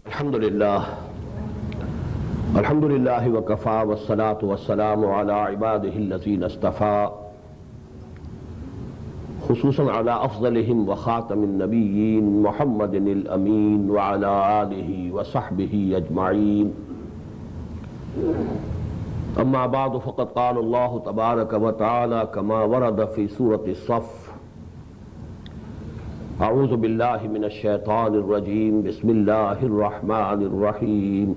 الحمد لله وكفى والصلاة والسلام على عباده الذين اصطفى خصوصا على أفضلهم وخاتم النبيين محمد الأمين وعلى آله وصحبه أجمعين. أما بعد فقد قال الله تبارك وتعالى كما ورد في سورة الصف: أعوذ بالله من الشيطان الرجيم بسم الله الرحمن الرحيم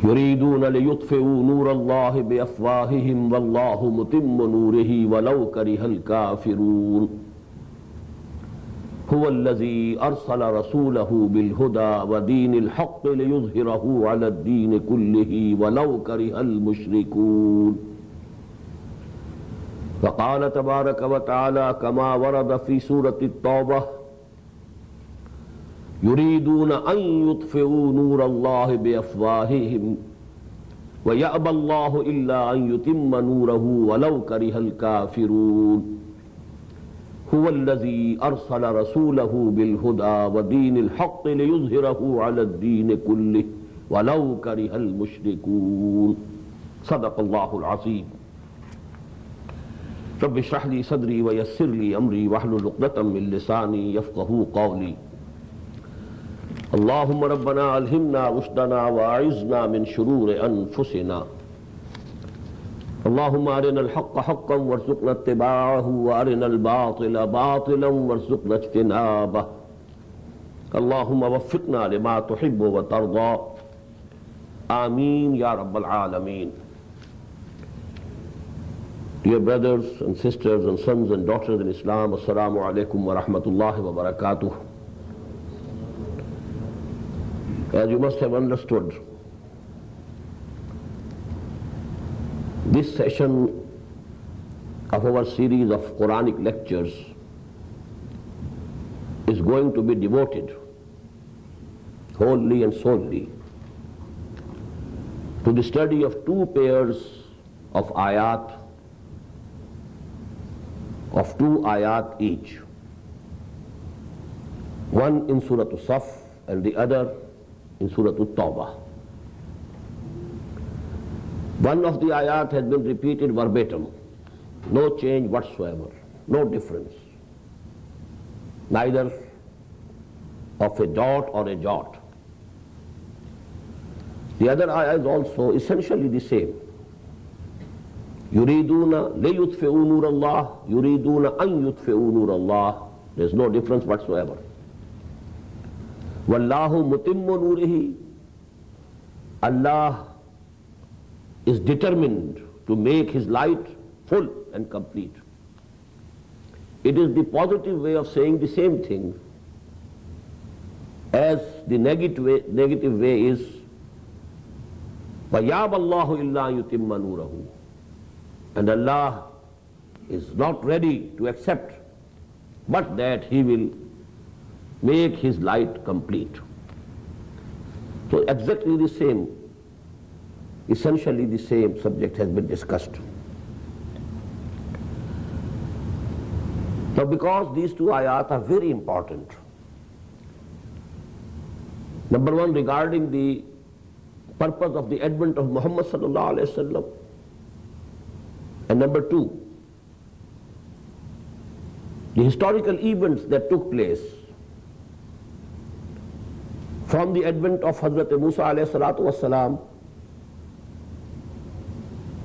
يريدون ليطفئوا نور الله بأفواههم والله متم نوره ولو كره الكافرون هو الذي أرسل رسوله بالهدى ودين الحق ليظهره على الدين كله ولو كره المشركون. وقال تبارك وتعالى كما ورد في سورة التوبة: يريدون أن يطفئوا نور الله بأفواههم ويأبى الله إلا أن يتم نوره ولو كره الكافرون هو الذي أرسل رسوله بالهدى ودين الحق ليظهره على الدين كله ولو كره المشركون. صدق الله العظيم. رب اشرح لي صدري ويسر لي أمري واحلل عقدة من لساني يفقهوا قولي. اللهم ربنا ألهمنا رشدنا وأعذنا من شرور أنفسنا. اللهم أرنا الحق حقا وارزقنا اتباعه وأرنا الباطل باطلا وارزقنا اجتنابه. اللهم وفقنا لما تحب وترضى. آمين يا رب العالمين. Dear brothers and sisters and sons and daughters in Islam, Assalamu alaikum wa rahmatullahi wa barakatuh. As you must have understood, this session of our series of Quranic lectures is going to be devoted wholly and solely to the study of two pairs of ayat, of two ayat each, one in Surat Saff and the other in Surat Tawbah. One of the ayat has been repeated verbatim, no change whatsoever, no difference, neither of a dot or a jot. The other ayah is also essentially the same. يريدون ليطفئوا نور الله يريدون أن يطفئوا نور الله. There is no difference whatsoever. والله متم نوره. Allah is determined to make His light full and complete. It is the positive way of saying the same thing as the negative way is وَيَابَ اللَّهُ إِلَّا يُتِمَّ نُورَهُ. And Allah is not ready to accept but that He will make His light complete. So exactly the same, essentially the same subject has been discussed. Now because these two ayat are very important, number one, regarding the purpose of the advent of Muhammad sallallahu alaihi wasallam, and number two, the historical events that took place from the advent of Hazrat Musa alayhi salatu wassalam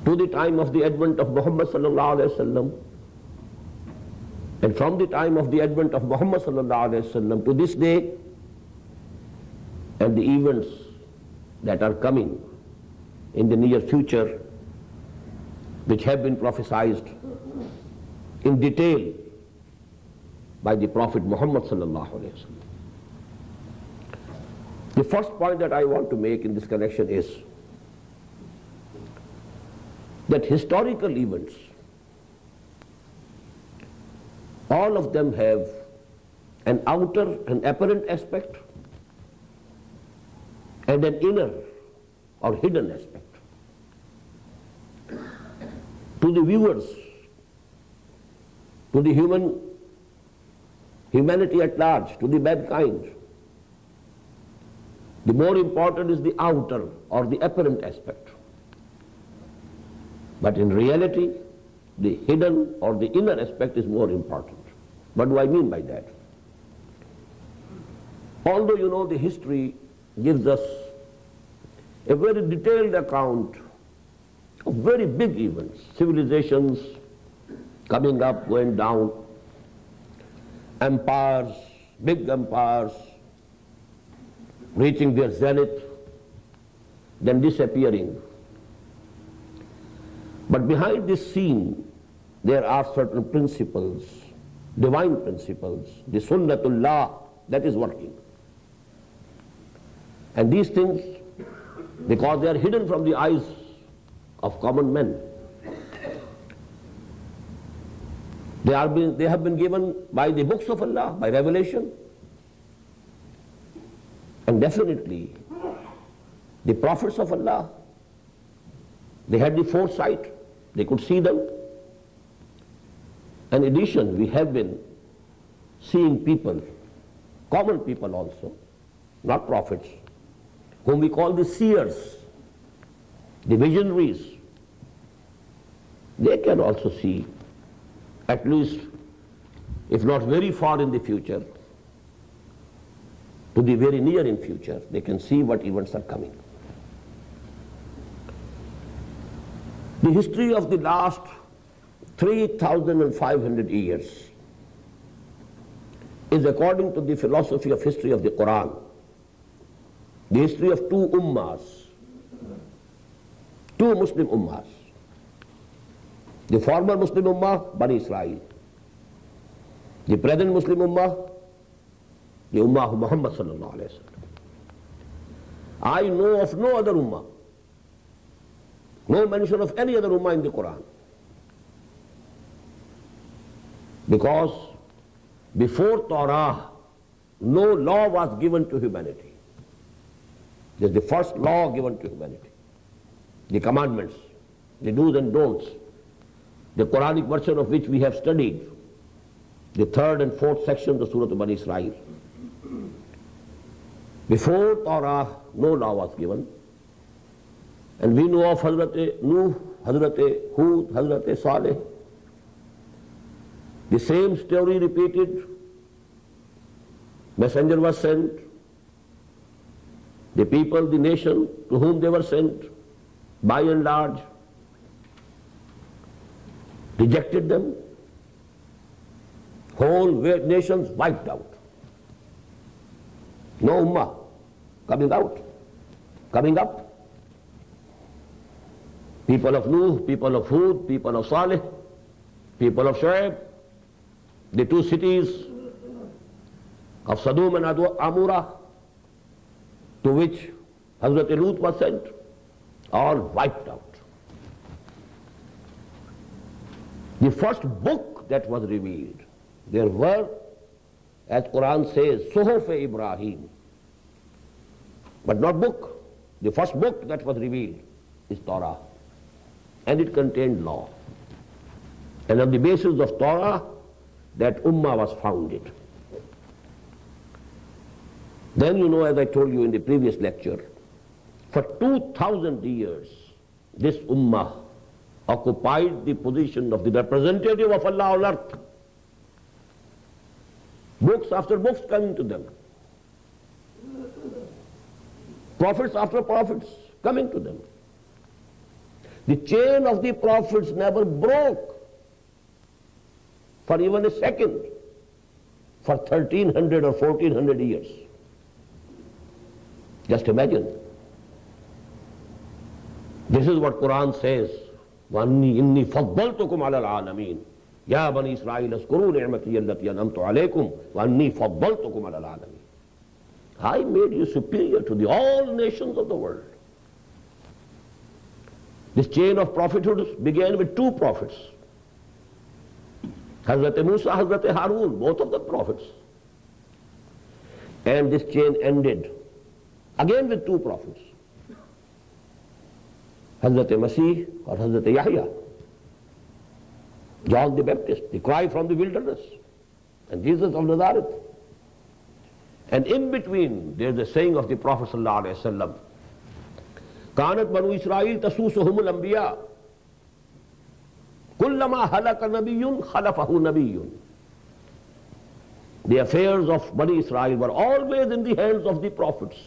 to the time of the advent of Muhammad sallallahu alayhi wasallam, and from the time of the advent of Muhammad sallallahu alayhi wasallam to this day, and the events that are coming in the near future, which have been prophesied in detail by the Prophet Muhammad sallallahu alayhi wasallam. The first point that I want to make in this connection is that historical events, all of them have an outer and apparent aspect and an inner or hidden aspect. To the viewers, to the humanity at large, to the mankind, The more important is the outer or the apparent aspect. But in reality, the hidden or the inner aspect is more important. What do I mean by that? Although you know the history gives us a very detailed account of very big events, civilizations coming up, going down, empires, big empires, reaching their zenith, then disappearing. But behind this scene, there are certain principles, divine principles, the sunnatullah that is working. And these things, because they are hidden from the eyes of common men, they have been given by the books of Allah, by revelation. And definitely, the prophets of Allah, they had the foresight, they could see them. In addition, we have been seeing people, common people also, not prophets, whom we call the seers, the visionaries. They can also see, at least, if not very far in the future, to the very near in future, they can see what events are coming. The history of the last 3,500 years is according to the philosophy of history of the Quran, the history of two ummahs, two Muslim ummahs. The former Muslim ummah, Bani Israel. The present Muslim ummah, the ummah of Muhammad sallallahu alayhi wa sallam. I know of no other ummah, no mention of any other ummah in the Quran. Because before Torah, no law was given to humanity. This is the first law given to humanity. The commandments, the do's and don'ts, the Quranic version of which we have studied, the 3rd and 4th sections of Surat Bani Israel. Before Torah, no law was given. And we know of Hazrat Nuh, Hazrat Hud, Hazrat Saleh. The same story repeated. Messenger was sent. The people, the nation to whom they were sent, by and large, rejected them. Whole nations wiped out. No ummah coming out, coming up. People of Nuh, people of Hud, people of Saleh, people of Shu'aib, the two cities of Sodom and Amorah, to which Hazrat Lut was sent, all wiped out. The first book that was revealed, there were, as Quran says, Suhuf Ibrahim, but not book. The first book that was revealed is Torah, and it contained law. And on the basis of Torah, that ummah was founded. Then you know, as I told you in the previous lecture, for 2,000 years, this ummah occupied the position of the representative of Allah on earth. Books after books coming to them. Prophets after prophets coming to them. The chain of the prophets never broke for even a second for 1,300 or 1,400 years. Just imagine. This is what Quran says. وَأَنِّي إِنِّي فَضَّلْتُكُمْ عَلَى الْعَالَمِينَ يَا بَنِي إِسْرَائِيلَ اذْكُرُوا نِعْمَتِيَ الَّتِي أَنْعَمْتُ عَلَيْكُمْ وَأَنِّي فَضَّلْتُكُمْ عَلَى الْعَالَمِينَ. I made you superior to the all nations of the world. This chain of prophethood began with two prophets. Hazrat Musa, Hazrat Harun, both of the prophets. And this chain ended again with two prophets. Hazrat Masih or Hazrat Yahya. John the Baptist, the cry from the wilderness, and Jesus of Nazareth. And in between, there's a saying of the Prophet sallallahu alaihi wasallam, كانت بنو إسرائيل تسوسهم الأنبياء كلما هلك نبي خلفه نبي. The affairs of Bani Israel were always in the hands of the prophets.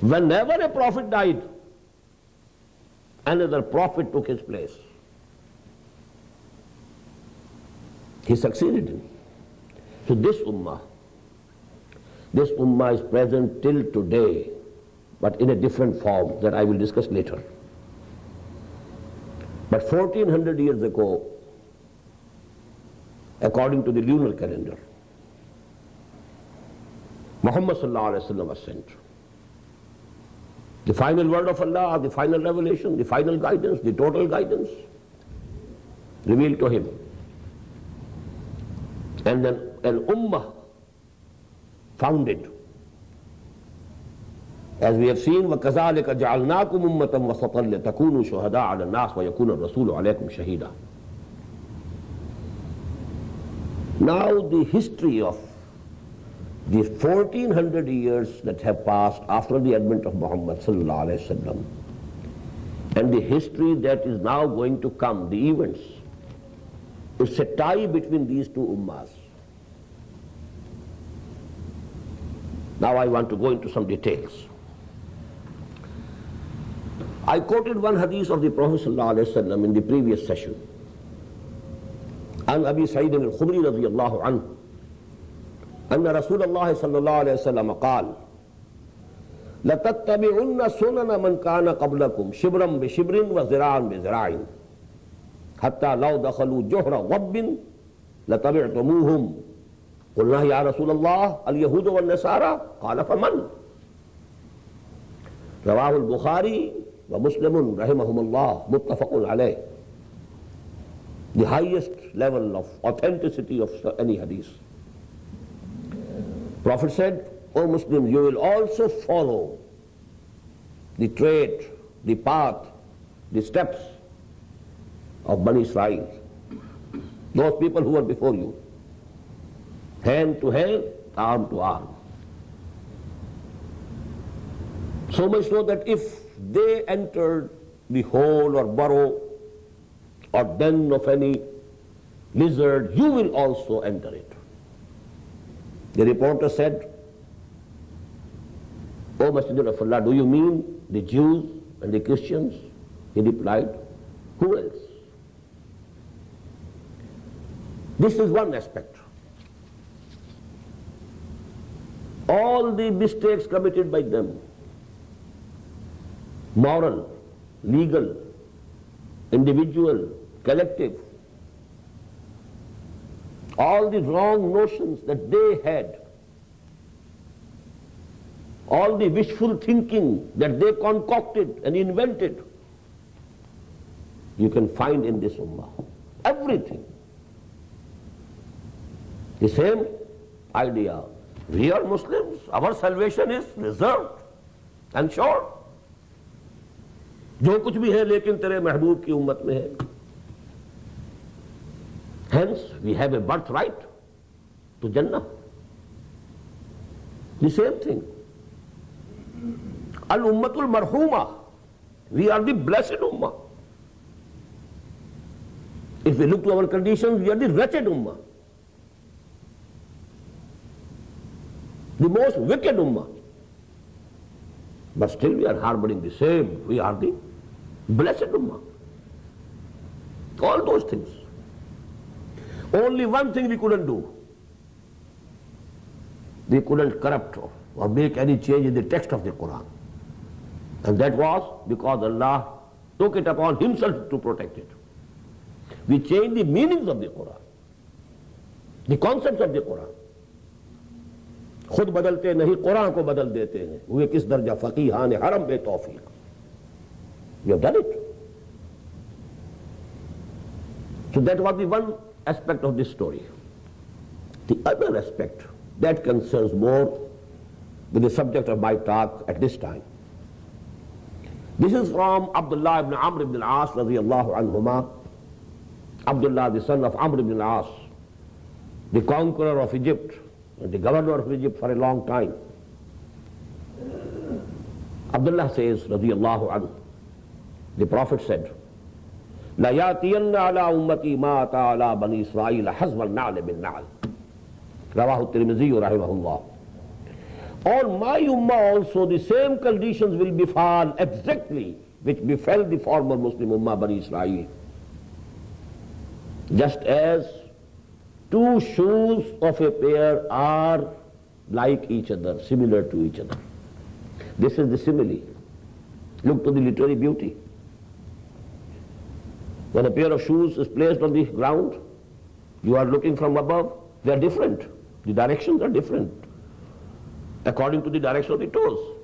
Whenever a prophet died, another prophet took his place. He succeeded him. So this ummah is present till today, but in a different form that I will discuss later. But 1400 years ago, according to the lunar calendar, Muhammad sallallahu alaihi wasallam was sent. The final word of Allah, the final revelation, the final guidance, the total guidance revealed to him. And then an ummah founded. As we have seen, وَكَذَلِكَ جَعَلْنَاكُمْ أُمَّةً وَسَطًا لِتَكُونُوا شُهَدَاءَ عَلَى النَّاسِ وَيَكُونَ الرَّسُولُ عَلَيْكُمْ شَهِيدًا. Now the history of these 1400 years that have passed after the advent of Muhammad sallallahu alaihi wasallam, and the history that is now going to come, the events, it's a tie between these two ummahs. Now I want to go into some details. I quoted one hadith of the Prophet ﷺ in the previous session. عن أبي سعيد الخدري رضي الله عنه أن رسول الله صلى الله عليه وسلم قال لتتبعن سنن من كان قبلكم شبرا بشبر وذراعا بذراع حتى لو دخلوا جحر ضب لتبعتموهم. قلنا يا رسول الله اليهود والنصارى قال فمن؟ رواه البخاري ومسلم رحمهم الله متفق عليه. The highest level of authenticity of any hadith. Prophet said, O Muslims, you will also follow the trade, the path, the steps of Bani Israel, those people who were before you, hand to hand, arm to arm. So much so that if they entered the hole or burrow or den of any lizard, you will also enter it. The reporter said, O Messenger of Allah, do you mean the Jews and the Christians? He replied, who else? This is one aspect. All the mistakes committed by them, moral, legal, individual, collective, all the wrong notions that they had, all the wishful thinking that they concocted and invented, you can find in this ummah. Everything. The same idea. We are Muslims, our salvation is reserved and sure. जो कुछ भी है लेकिन तेरे महबूब की उम्मत में है. Hence, we have a birthright to Jannah. The same thing. Al-Ummatul Marhuma. We are the blessed ummah. If we look to our conditions, we are the wretched ummah. The most wicked ummah. But still we are harboring the same. We are the blessed ummah. All those things. Only one thing we couldn't do. We couldn't corrupt or make any change in the text of the Quran. And that was because Allah took it upon Himself to protect it. We changed the meanings of the Quran, the concepts of the Quran. खुद बदलते नहीं, कुरान को बदल देते हैं. हुए किस दर्जा फकीहान हरम बे तौफीक. We have done it. So that was the one aspect of this story. The other aspect that concerns more with the subject of my talk at this time. This is from Abdullah ibn Amr ibn al-As radiyallahu anhuma. Abdullah, the son of Amr ibn al-As, the conqueror of Egypt, and the governor of Egypt for a long time. Abdullah says, radiyallahu anhu, the Prophet said, لا يأتين على أمتي ما أتى على بني إسرائيل حزب النعل بالنعل. رواه الترمذي رحمه الله. On my ummah also the same conditions will befall exactly which befell the former Muslim ummah Bani Israel. Just as two shoes of a pair are like each other, similar to each other. This is the simile. Look to the literary beauty. When a pair of shoes is placed on the ground, you are looking from above, they are different. The directions are different according to the direction of the toes.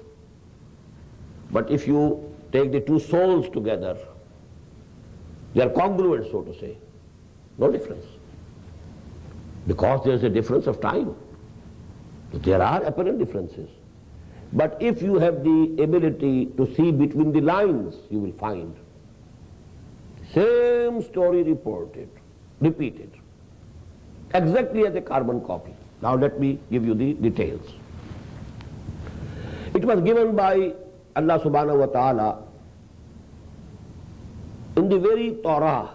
But if you take the two soles together, they are congruent, so to say. No difference. Because there is a difference of time. There are apparent differences. But if you have the ability to see between the lines, you will find same story repeated, exactly as a carbon copy. Now let me give you the details. It was given by Allah subhanahu wa ta'ala in the very Torah.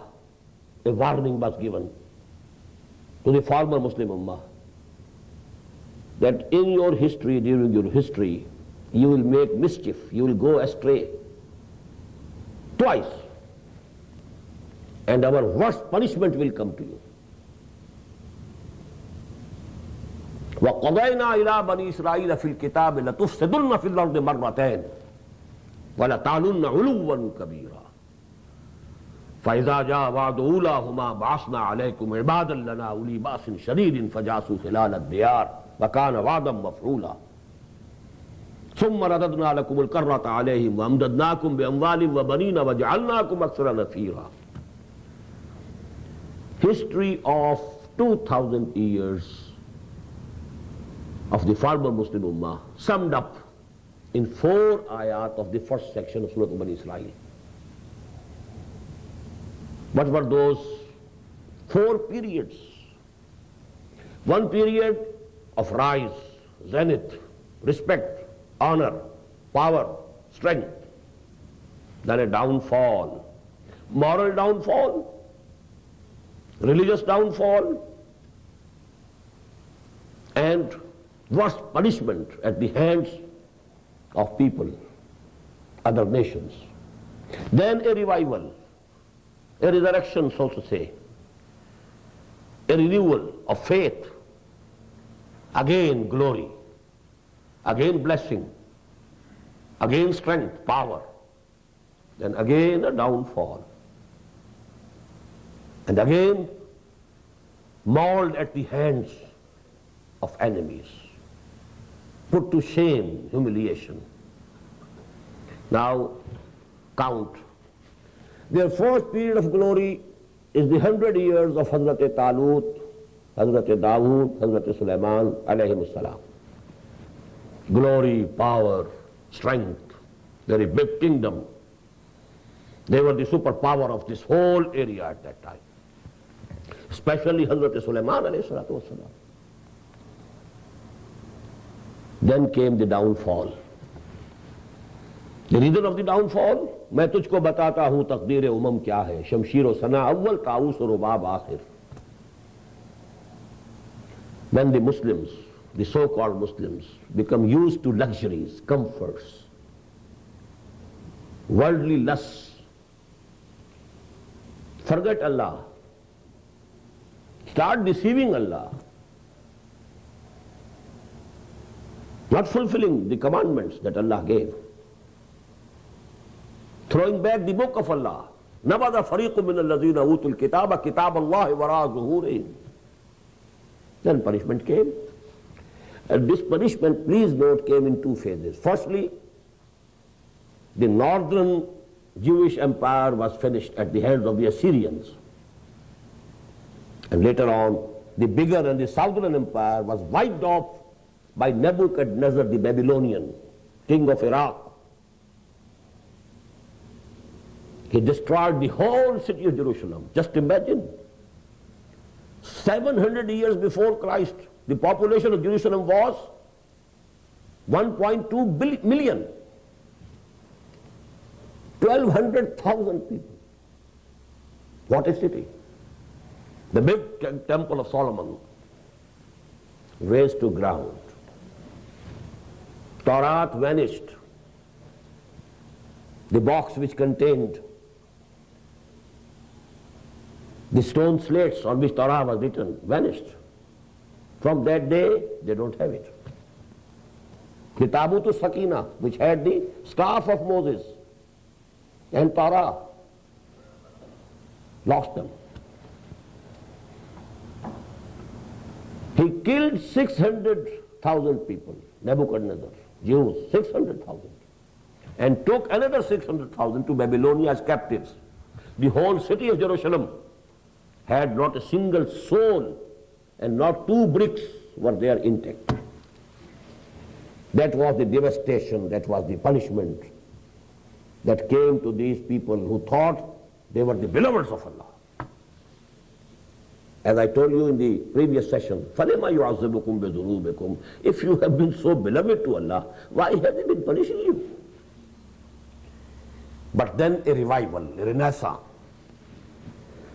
A warning was given to the former Muslim ummah that in your history, during your history, you will make mischief, you will go astray twice, and our worst punishment will come to you. وَقَضَيْنَا إِلَىٰ بَنِي إِسْرَائِيلَ فِي الْكِتَابِ لَتُفْسِدُنَّ فِي الْأَرْضِ مَرَّتَيْنِ وَلَتَعْلُنَّ عُلُوًّا كَبِيرًا فَإِذَا جَاءَ وَعْدُ أُولَاهُمَا بَعَثْنَا عَلَيْكُمْ عِبَادًا لَنَا أُولِي بَأْسٍ شَدِيدٍ فَجَاسُوا خِلَالَ الدِّيَارِ وَكَانَ وَعْدًا مَفْعُولًا ثُمَّ رَدَدْنَا لَكُمُ الْكَرَّةَ عَلَيْهِمْ وَأَمْدَدْنَاكُمْ بِأَمْوَالٍ وَبَنِينَ وَجَعَلْنَاكُمْ أَكْثَرَ نَفِيرًا. History of 2000 years of the former Muslim Ummah summed up in 4 ayat of the first section of Surat Bani Israel. What were those 4 periods? One period of rise, zenith, respect, honor, power, strength. Then a downfall, moral downfall, religious downfall, and worst punishment at the hands of people, other nations. Then a revival, a resurrection, so to say, a renewal of faith, again glory, again blessing, again strength, power, then again a downfall, and again mauled at the hands of enemies, put to shame, humiliation. Now count. Their first period of glory is the 100 years of Hazrat Talut, Hazrat Dawood, Hazrat Sulaiman alayhim salam. Glory, power, strength, very big kingdom. They were the superpower of this whole area at that time. Especially Hazrat Sulaiman alayhi salatu wasalam. Then came the downfall. The reason of the downfall, मैं तुझको बताता हूँ तकदीर उमम क्या है, शमशीर व सना अव्वल ताऊस और रुबाब आखिर. When the Muslims, the so-called Muslims, become used to luxuries, comforts, worldly lusts, forget Allah, start deceiving Allah, not fulfilling the commandments that Allah gave, throwing back the book of Allah. نَبَذَ فَرِيقٌ مِّنَ الَّذِينَ أُوتُوا الْكِتَابَ كِتَابَ اللَّهِ وَرَاءَ ظُهُورِهِمْ. Then punishment came. And this punishment, please note, came in 2 phases. Firstly, the northern Jewish empire was finished at the hands of the Assyrians. And later on, the bigger and the southern empire was wiped off by Nebuchadnezzar the Babylonian, king of Iraq. He destroyed the whole city of Jerusalem. Just imagine, 700 years before Christ, the population of Jerusalem was 1.2 million. 1,200,000 people. What a city. The big temple of Solomon razed to ground. Torah vanished. The box which contained the stone slates on which Torah was written vanished. From that day, they don't have it. The Tabut Sakina, which had the staff of Moses and Torah, lost them. He killed 600,000 people, Nebuchadnezzar, Jews, 600,000, and took another 600,000 to Babylonia as captives. The whole city of Jerusalem had not a single soul, and not 2 bricks were there intact. That was the devastation, that was the punishment that came to these people who thought they were the beloveds of Allah. As I told you in the previous session, فَلِمَا يُعَذِّبُكُمْ بِذُنُوبِكُمْ, if you have been so beloved to Allah, why have they been punishing you? But then a revival, a renaissance.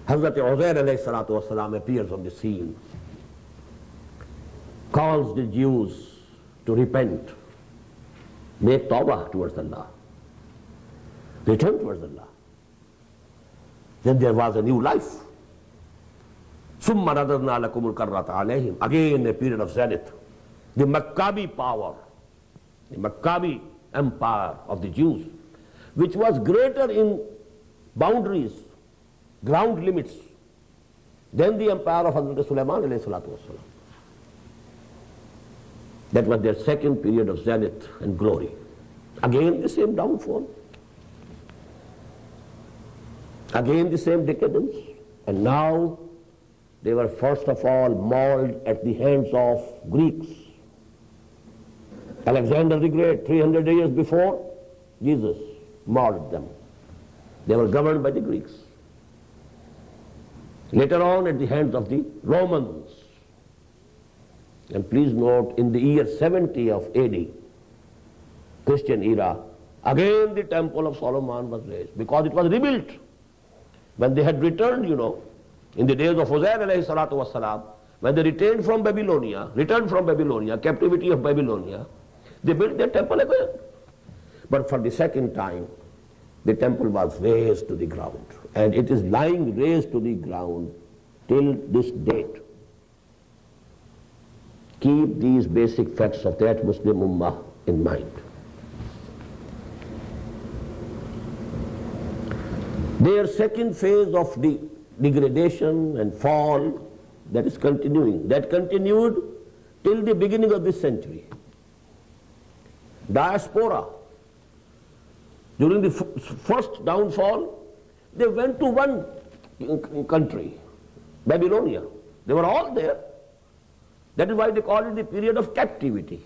Hazrat Uzair alayhi salatu wasalam appears on the scene, calls the Jews to repent, make tawbah towards Allah, return towards Allah. Then there was a new life. ثُمَّ رَدَدْنَا لَكُمُ الْكَرَّةَ عَلَيْهِمْ. Again a period of zenith. The Maccabi power, the Maccabi empire of the Jews, which was greater in boundaries, ground limits, than the empire of Hazrat Sulaiman alayhi salatu wasalam. That was their second period of zenith and glory. Again the same downfall. Again the same decadence. And now they were first of all mauled at the hands of Greeks. Alexander the Great, 300 years before Jesus, mauled them. They were governed by the Greeks. Later on at the hands of the Romans. And please note, in the year 70 of AD, Christian era, again the temple of Solomon was raised, because it was rebuilt. When they had returned, in the days of Uzair alayhi salatu wasalam, when they returned from Babylonia, captivity of Babylonia, they built their temple again. But for the second time, the temple was razed to the ground. And it is lying razed to the ground till this date. Keep these basic facts of that Muslim Ummah in mind. Their second phase of the degradation and fall, that is continuing. That continued till the beginning of this century. Diaspora. During the first downfall, they went to one country, Babylonia. They were all there. That is why they call it the period of captivity.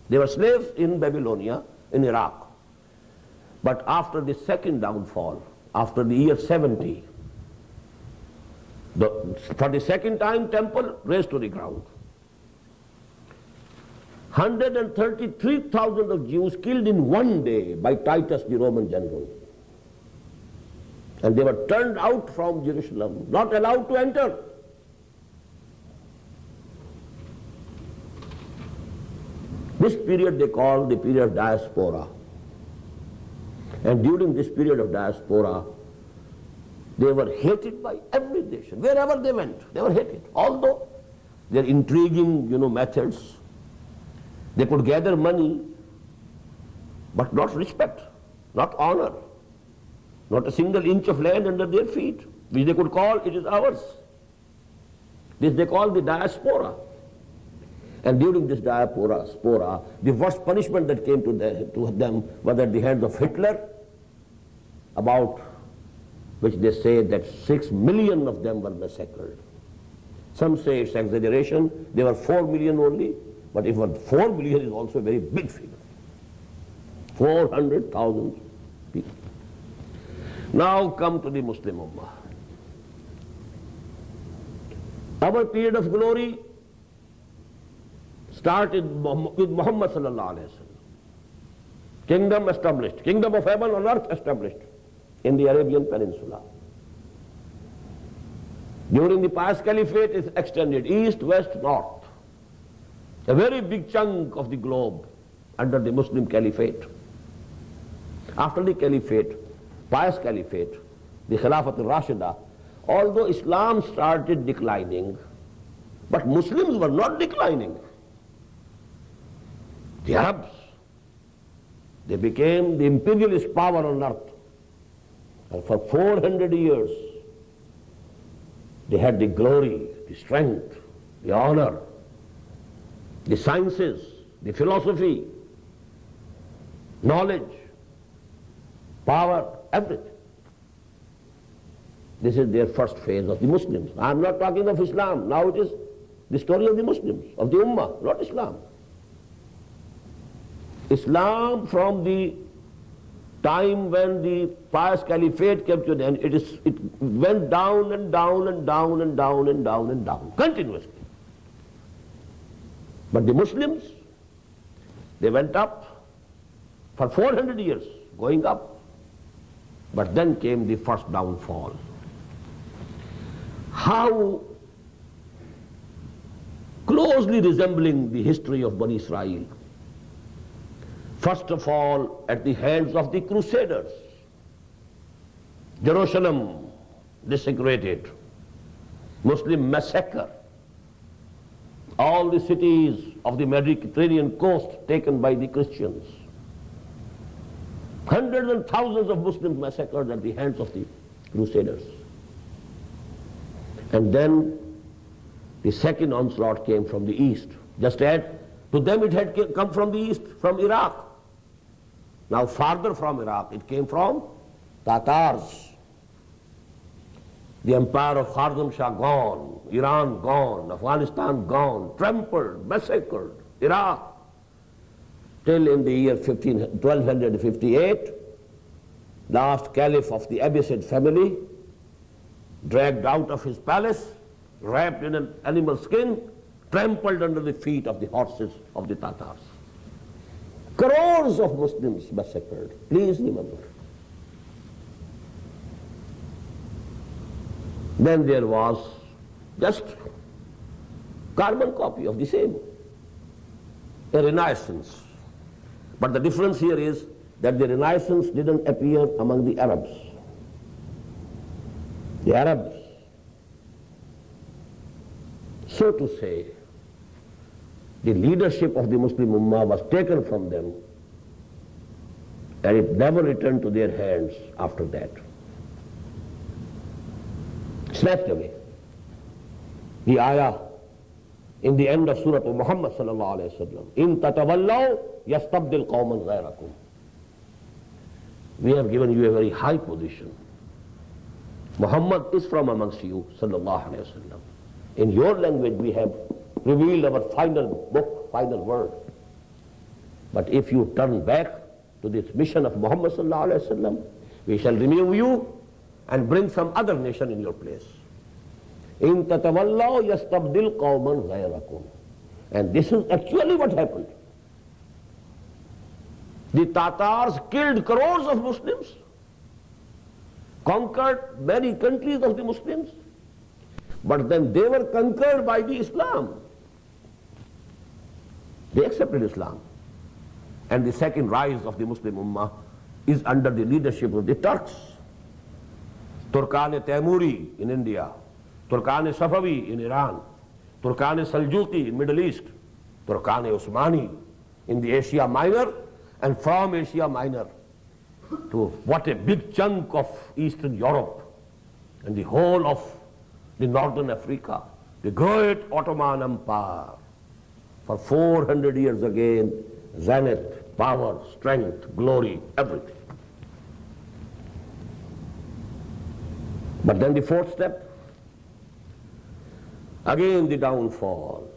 They were slaves in Babylonia, in Iraq. But after the second downfall, after the year 70, for the second time, temple razed to the ground. 133,000 of Jews killed in one day by Titus, the Roman general. And they were turned out from Jerusalem, not allowed to enter. This period they call the period of diaspora. And during this period of diaspora, they were hated by every nation. Wherever they went, they were hated. Although their intriguing, methods, they could gather money, but not respect, not honor, not a single inch of land under their feet, which they could call, it is ours. This they call the diaspora. And during this diaspora, the worst punishment that came to them was at the hands of Hitler, about which they say that 6 million of them were massacred. Some say it's exaggeration, there were 4 million only, but if 4 million is also a very big figure. 400,000 people. Now come to the Muslim Ummah. Our period of glory started with Muhammad sallallahu alayhi wa sallam. Kingdom established, kingdom of heaven and earth established in the Arabian Peninsula. During the pious caliphate it extended east, west, north. A very big chunk of the globe under the Muslim caliphate. After the caliphate, pious caliphate, the Khilafat al-Rashida, although Islam started declining, but Muslims were not declining. The Arabs, they became the imperialist power on earth. And for 400 years, they had the glory, the strength, the honor, the sciences, the philosophy, knowledge, power, everything. This is their first phase of the Muslims. I am not talking of Islam. Now it is the story of the Muslims, of the Ummah, not Islam. Islam, from the time when the pious caliphate came to an end, it went down and down and down and down and down and down, continuously. But the Muslims, they went up for 400 years, going up. But then came the first downfall. How closely resembling the history of Bani Israel. First of all, at the hands of the Crusaders. Jerusalem desecrated, Muslim massacre. All the cities of the Mediterranean coast taken by the Christians. Hundreds and thousands of Muslims massacred at the hands of the Crusaders. And then the second onslaught came from the east. Just as to them it had come from the east, from Iraq. Now farther from Iraq, it came from Tatars. The empire of Khwarizm Shah gone, Iran gone, Afghanistan gone, trampled, massacred, Iraq. Till in the year 1258, last caliph of the Abbasid family, dragged out of his palace, wrapped in an animal skin, trampled under the feet of the horses of the Tatars. Crores of Muslims massacred. Please remember. Then there was just carbon copy of the same, a renaissance. But the difference here is that the renaissance didn't appear among the Arabs. The Arabs, so to say, the leadership of the Muslim Ummah was taken from them and it never returned to their hands after that. Snatched away. The ayah in the end of Surat Muhammad sallallahu alayhi wa sallam, in tatawallaw yastabdil qawman ghayrakum. We have given you a very high position. Muhammad is from amongst you sallallahu alayhi wa sallam. In your language we have revealed our final book, final word. But if you turn back to this mission of Muhammad sallallahu alayhi wa sallam, we shall remove you and bring some other nation in your place. In tatawallaw yastabdil qawman ghayrakum. And this is actually what happened. The Tatars killed crores of Muslims, conquered many countries of the Muslims, but then they were conquered by the Islam. They accepted Islam. And the second rise of the Muslim Ummah is under the leadership of the Turks. Turkan-e-Taimuri in India, Turkan-e-Safavi in Iran, Turkan-e-Saljuqi in Middle East, Turkan-e-Osmani in the Asia Minor, and from Asia Minor to what a big chunk of Eastern Europe and the whole of the Northern Africa, the great Ottoman Empire. For 400 years again, zenith, power, strength, glory, everything. But then the fourth step, again the downfall.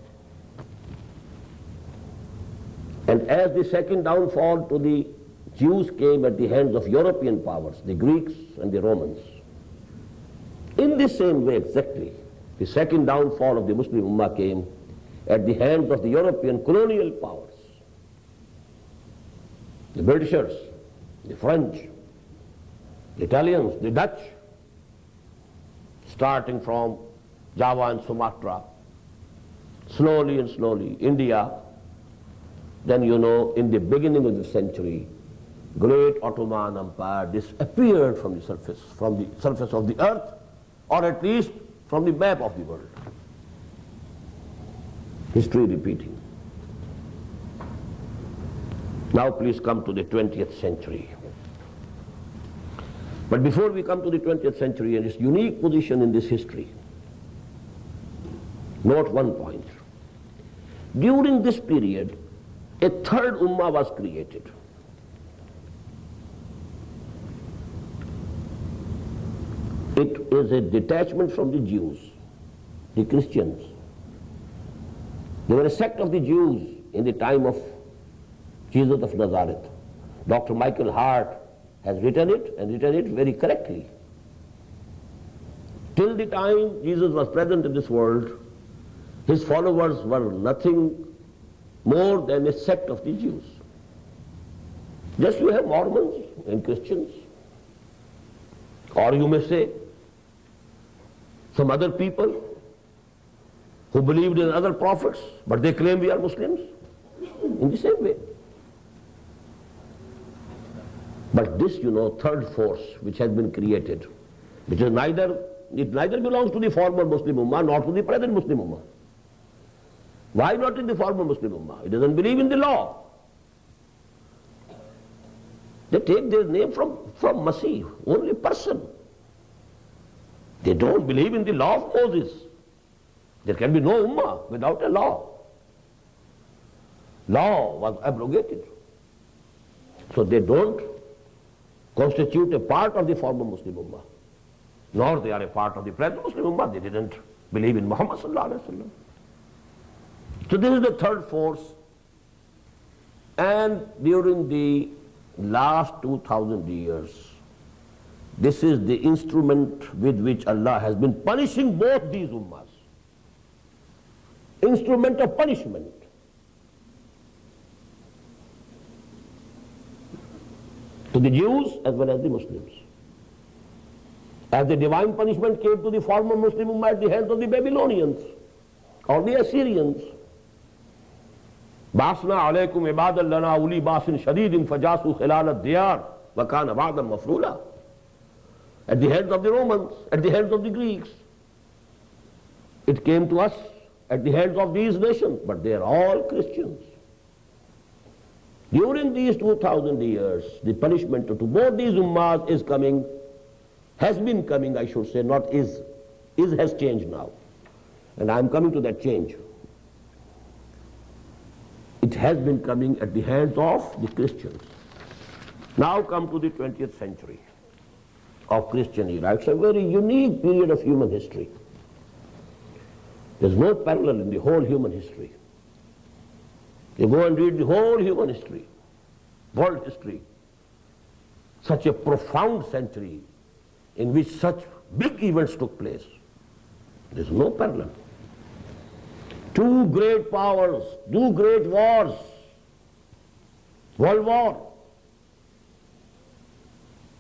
And as the second downfall to the Jews came at the hands of European powers, the Greeks and the Romans, in the same way exactly, the second downfall of the Muslim Ummah came at the hands of the European colonial powers, the Britishers, the French, the Italians, the Dutch, starting from Java and Sumatra, slowly and slowly, India. Then you know, in the beginning of the century, great Ottoman Empire disappeared from the surface of the earth, or at least from the map of the world. History repeating. Now please come to the 20th century. But before we come to the 20th century and its unique position in this history, note one point. During this period, a third ummah was created. It is a detachment from the Jews, the Christians. They were a sect of the Jews in the time of Jesus of Nazareth. Dr. Michael Hart has written it, and written it very correctly. Till the time Jesus was present in this world, his followers were nothing more than a sect of the Jews. Just you have Mormons and Christians, or you may say some other people who believed in other prophets, but they claim we are Muslims, in the same way. But this, you know, third force which has been created, which is it neither belongs to the former Muslim Ummah nor to the present Muslim Ummah. Why not in the former Muslim Ummah? It doesn't believe in the law. They take their name from Masih, only person. They don't believe in the law of Moses. There can be no Ummah without a law. Law was abrogated. So they don't constitute a part of the former Muslim Ummah, nor they are a part of the present Muslim Ummah. They didn't believe in Muhammad sallallahu alaihi wasallam. So this is the third force, and during the last 2000 years, this is the instrument with which Allah has been punishing both these ummahs. Instrument of punishment. To the Jews as well as the Muslims. As the divine punishment came to the former Muslim Ummah at the hands of the Babylonians or the Assyrians. بَعْثْنَا عَلَيْكُمْ عِبَادًا لَنَا أُولِي بَأْسٍ شَدِيدٍ فَجَاسُوا خِلَالَ الدِّيَارِ وَكَانَ وَعْدًا مَفْعُولًا. At the hands of the Romans, at the hands of the Greeks. It came to us at the hands of these nations, but they are all Christians. During these 2000 years, the punishment to both these ummahs is coming, has been coming, I should say, not is has changed now. And I am coming to that change. It has been coming at the hands of the Christians. Now come to the 20th century of Christian era. It's a very unique period of human history. There's no parallel in the whole human history. You go and read the whole human history, world history. Such a profound century in which such big events took place. There's no parallel. Two great powers, two great wars, World War.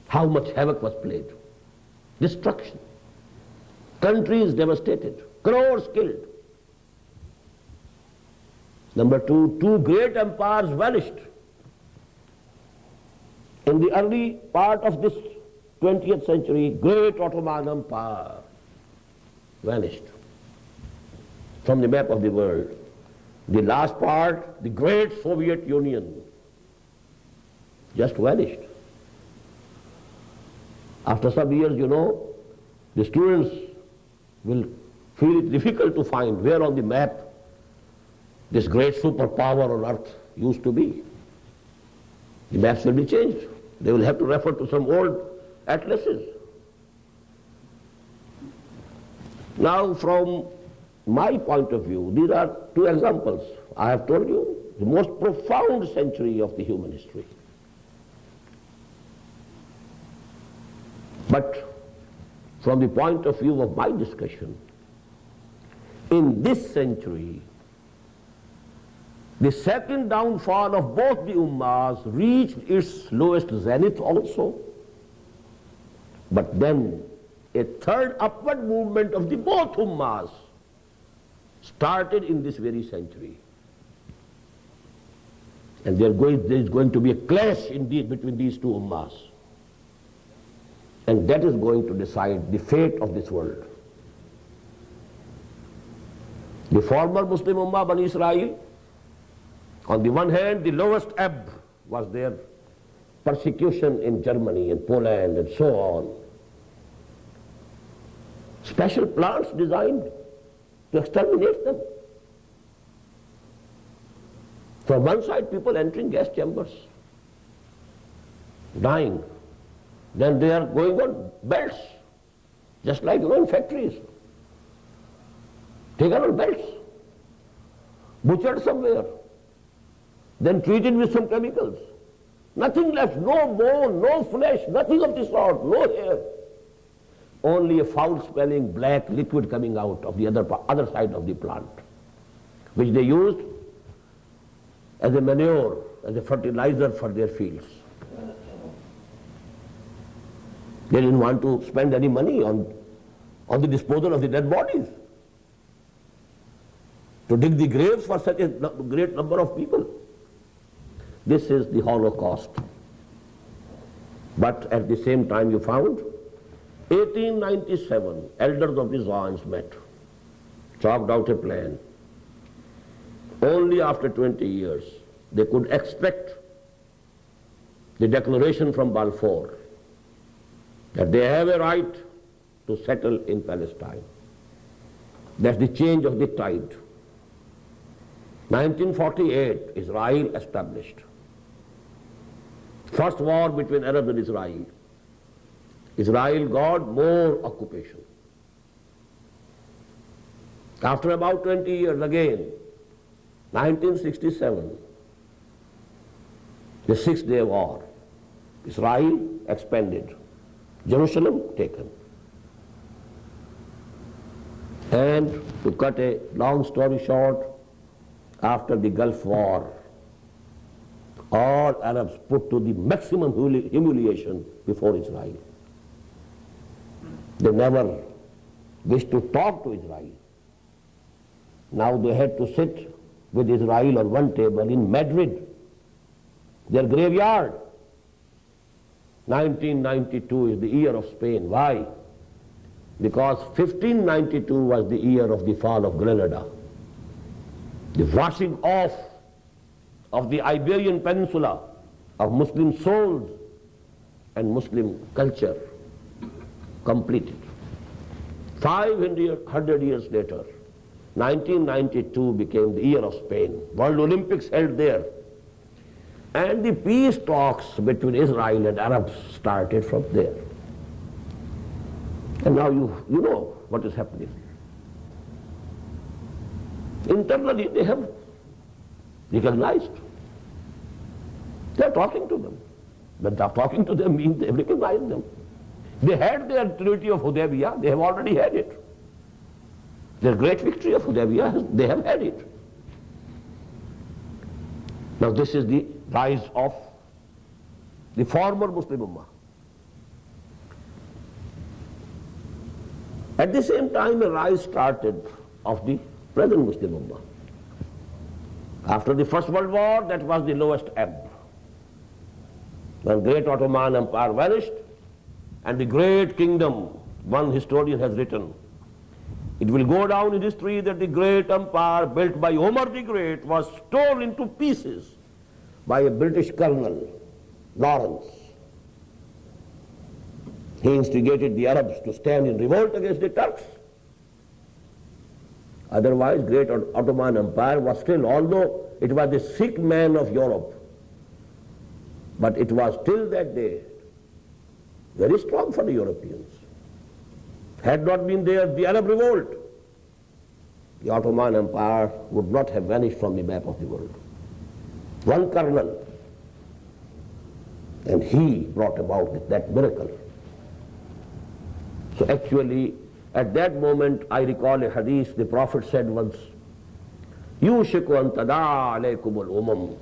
How much havoc was played. Destruction. Countries devastated. Crores killed. Number two, two great empires vanished. In the early part of this 20th century, great Ottoman Empire vanished from the map of the world. The last part, the great Soviet Union, just vanished. After some years, you know, the students will feel it difficult to find where on the map this great superpower on earth used to be. The maps will be changed. They will have to refer to some old atlases. Now, from my point of view, these are two examples. I have told you the most profound century of the human history. But from the point of view of my discussion, in this century, The second downfall of both the ummahs reached its lowest zenith also. But then a third upward movement of the both ummahs started in this very century. And there is going to be a clash indeed between these two ummahs. And that is going to decide the fate of this world. The former Muslim Ummah, Bani Israel, on the one hand, the lowest ebb was their persecution in Germany and Poland and so on. Special plants designed to exterminate them. From one side, people entering gas chambers, dying. Then they are going on belts, just like in factories. Taken on belts, butchered somewhere, then treated with some chemicals. Nothing left, no bone, no flesh, nothing of the sort, no hair. Only a foul-smelling black liquid coming out of the other side of the plant, which they used as a manure, as a fertilizer for their fields. They didn't want to spend any money on the disposal of the dead bodies, to dig the graves for such a great number of people. This is the Holocaust. But at the same time you found 1897, elders of the Zions met, chalked out a plan. Only after 20 years they could expect the declaration from Balfour that they have a right to settle in Palestine. That's the change of the tide. 1948, Israel established. First war between Arabs and Israel. Israel got more occupation. After about 20 years again, 1967, the Six-Day War. Israel expanded. Jerusalem taken. And to cut a long story short, after the Gulf War, all Arabs put to the maximum humiliation before Israel. They never wished to talk to Israel. Now they had to sit with Israel on one table in Madrid, their graveyard. 1992 is the year of Spain. Why? Because 1592 was the year of the fall of Grenada. The washing off of the Iberian Peninsula of Muslim souls and Muslim culture completed. 500 years later, 1992 became the year of Spain. World Olympics held there. And the peace talks between Israel and Arabs started from there. And now you know what is happening. Internally they have recognized. They are talking to them. But talking to them means they recognize them. They had their Treaty of Huda, they have already had it. Their great victory of Huda, they have had it. Now this is the rise of the former Muslim Ummah. At the same time, a rise started of the present Muslim Ummah. After the First World War, that was the lowest ebb. When great Ottoman Empire vanished, and the great kingdom, one historian has written, it will go down in history that the great empire built by Omar the Great was torn into pieces by a British colonel, Lawrence. He instigated the Arabs to stand in revolt against the Turks. Otherwise, great Ottoman Empire was still, although it was the sick man of Europe, but it was till that day very strong for the Europeans. Had not been there the Arab revolt, the Ottoman Empire would not have vanished from the map of the world. One colonel, and he brought about that miracle. So actually, at that moment, I recall a hadith the Prophet said once, يُوشِكُ أَن تَدَاعَ عَلَيْكُمُ الْأُمَمُ.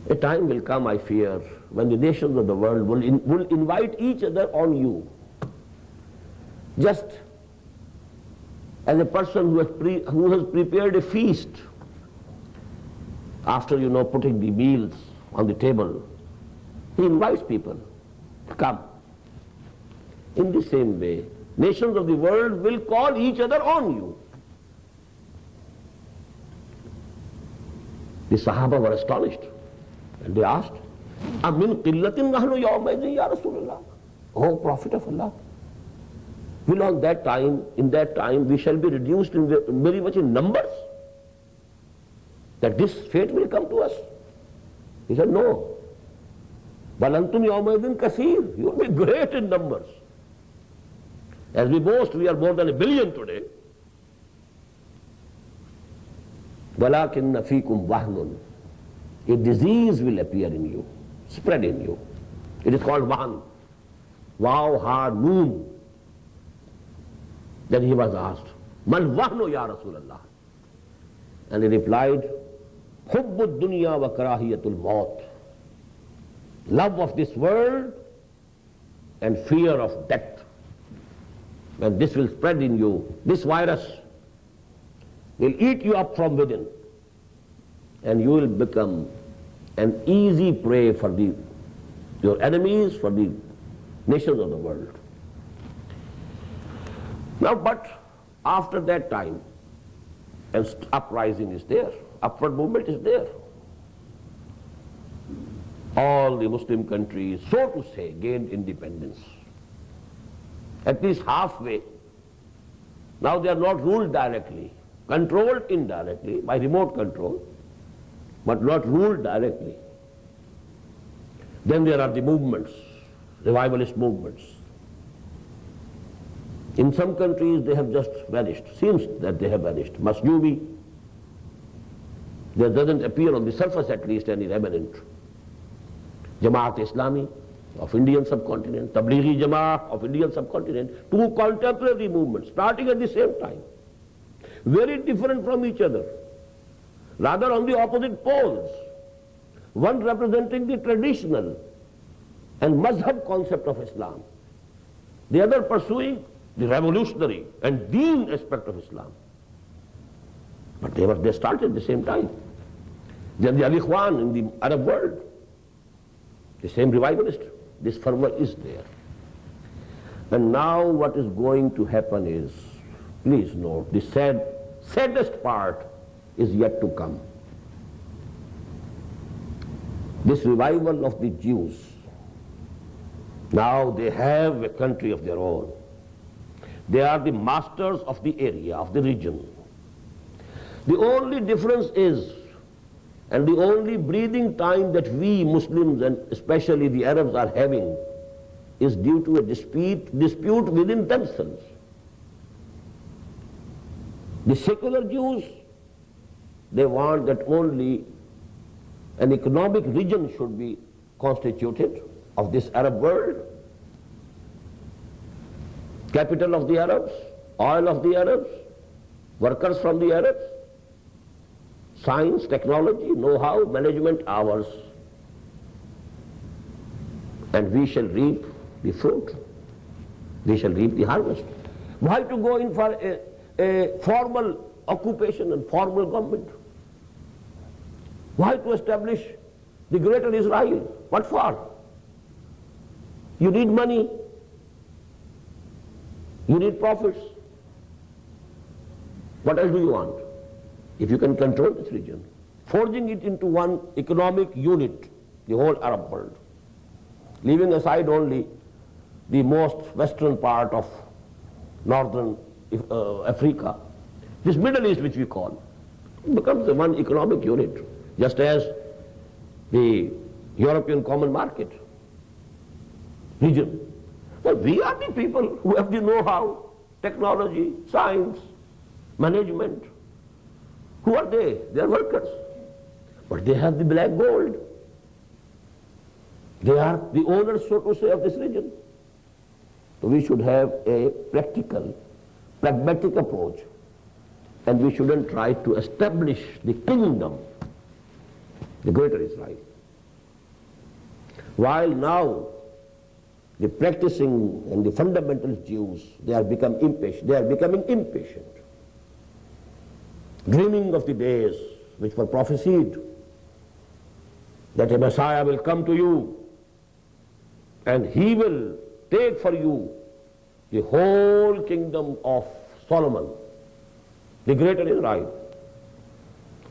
A time will come, I fear, when the nations of the world will invite each other on you. Just as a person who has prepared a feast after, putting the meals on the table, he invites people to come. In the same way, nations of the world will call each other on you. The Sahaba were astonished and they asked, Amin qillatin nahnu yawmaidin ya Rasulullah. O Prophet of Allah, will in that time we shall be reduced very much in numbers, that this fate will come to us? He said, no. Bal antum yawmaidin kaseer, you will be great in numbers. As we boast, we are more than 1 billion today. وَلَكِنَّ فِيكُمْ وَهْنٌ. A disease will appear in you, spread in you. It is called wahn. Wow, hard, noon. Then he was asked, Mal wahnu ya Rasulallah. And he replied, Hubbud dunya wa karahiyatul maut. Love of this world and fear of death. When this will spread in you, this virus will eat you up from within, and you will become an easy prey for your enemies, for the nations of the world. Now, but after that time, an uprising is there, upward movement is there. All the Muslim countries, so to say, gained independence. At least halfway. Now they are not ruled directly, controlled indirectly by remote control, but not ruled directly. Then there are the movements, revivalist movements. In some countries they have just vanished, seems that they have vanished. Masjubi, there doesn't appear on the surface at least any remnant. Jamaat-e-Islami of Indian subcontinent, Tablighi Jamaat of Indian subcontinent, two contemporary movements starting at the same time, very different from each other, rather on the opposite poles, one representing the traditional and mazhab concept of Islam, the other pursuing the revolutionary and deen aspect of Islam. But they started at the same time. Then the Al-Ikhwan in the Arab world, the same revivalist, this fervor is there. And now what is going to happen is, please note, the saddest part is yet to come. This revival of the Jews, now they have a country of their own. They are the masters of the area, of the region. The only difference is, and the only breathing time that we Muslims and especially the Arabs are having, is due to a dispute within themselves. The secular Jews, they want that only an economic region should be constituted of this Arab world, capital of the Arabs, oil of the Arabs, workers from the Arabs, science, technology, know-how, management, ours. And we shall reap the fruit. We shall reap the harvest. Why to go in for a formal occupation and formal government? Why to establish the greater Israel? What for? You need money. You need profits. What else do you want? If you can control this region, forging it into one economic unit, the whole Arab world, leaving aside only the most western part of northern Africa, this Middle East which we call, it becomes the one economic unit, just as the European Common Market region. Well, we are the people who have the know-how, technology, science, management. Who are they? They are workers. But they have the black gold. They are the owners, so to say, of this region. So we should have a practical, pragmatic approach and we shouldn't try to establish the kingdom, the greater Israel. While now the practicing and the fundamentalist Jews, they are becoming impatient, dreaming of the days which were prophesied, that a Messiah will come to you and he will take for you the whole kingdom of Solomon, the greater Israel,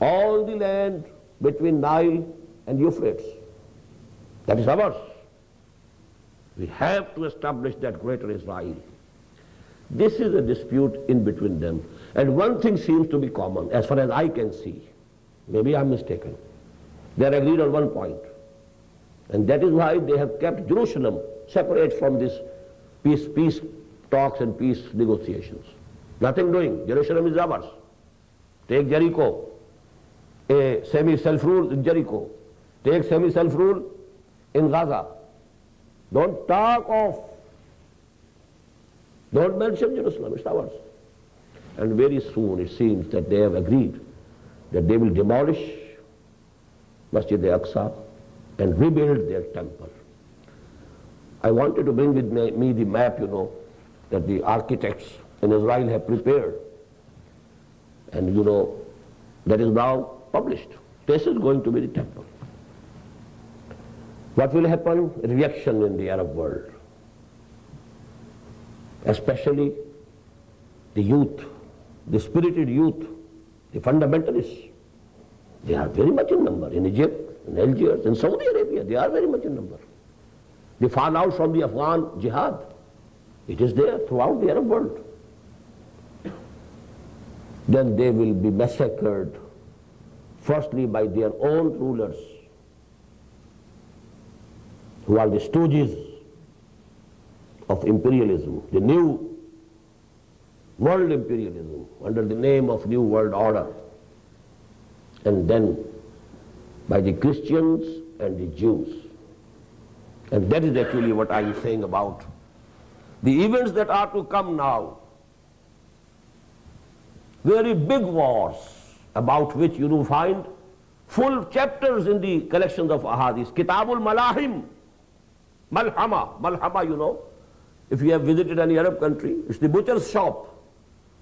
all the land between Nile and Euphrates. That is ours. We have to establish that greater Israel. This is a dispute in between them. And one thing seems to be common, as far as I can see. Maybe I'm mistaken. They are agreed on one point. And that is why they have kept Jerusalem separate from this peace talks and peace negotiations. Nothing doing. Jerusalem is ours. Take Jericho. A semi-self-rule in Jericho. Take semi-self-rule in Gaza. Don't mention Jerusalem, it's ours. And very soon it seems that they have agreed that they will demolish Masjid al-Aqsa and rebuild their temple. I wanted to bring with me the map, that the architects in Israel have prepared. And that is now published. This is going to be the temple. What will happen? Reaction in the Arab world. Especially the youth, the spirited youth, the fundamentalists. They are very much in number in Egypt, in Algiers, in Saudi Arabia. They are very much in number. The fallout from the Afghan jihad, it is there throughout the Arab world. Then they will be massacred, firstly by their own rulers, who are the stooges of imperialism, the new world imperialism under the name of New World Order, and then by the Christians and the Jews. And that is actually what I am saying about the events that are to come now. Very big wars about which you will find full chapters in the collections of Ahdees. Kitabul Malahim, Malhama, if you have visited any Arab country, it's the butcher's shop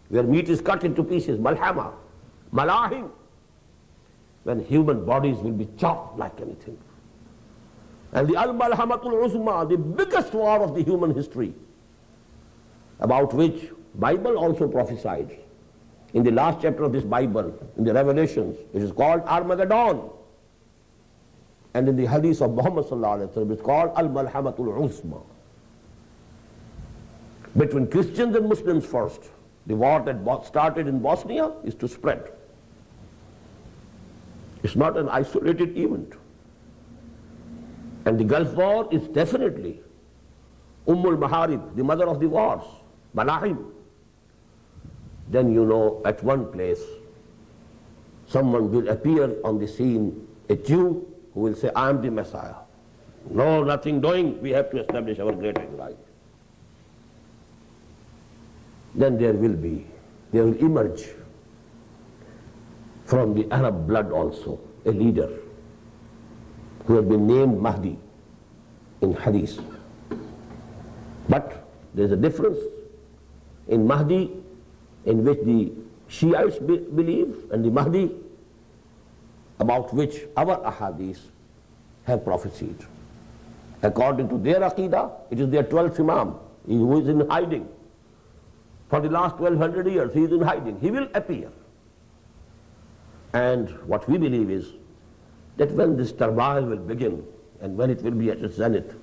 where meat is cut into pieces, Malhama, Malahim, when human bodies will be chopped like anything. And the Al-Malhamatul Uzma, the biggest war of the human history, about which Bible also prophesied. In the last chapter of this Bible, in the Revelations, it is called Armageddon. And in the Hadith of Muhammad sallallahu alaihi wasallam, it's called Al-Malhamatul Uzma. Between Christians and Muslims first. The war that started in Bosnia is to spread. It's not an isolated event. And the Gulf War is definitely Ummul Maharib, the mother of the wars, Malahim. Then at one place, someone will appear on the scene, a Jew who will say, I am the Messiah. No, nothing doing, we have to establish our great Israel. Then there will emerge from the Arab blood also a leader who has been named Mahdi in Hadith. But there is a difference in Mahdi, in which the Shiites believe, and the Mahdi about which our Ahadith have prophesied. According to their Aqidah, it is their 12th Imam, who is in hiding. For the last 1200 years, he is in hiding. He will appear. And what we believe is that when this turmoil will begin, and when it will be at its zenith,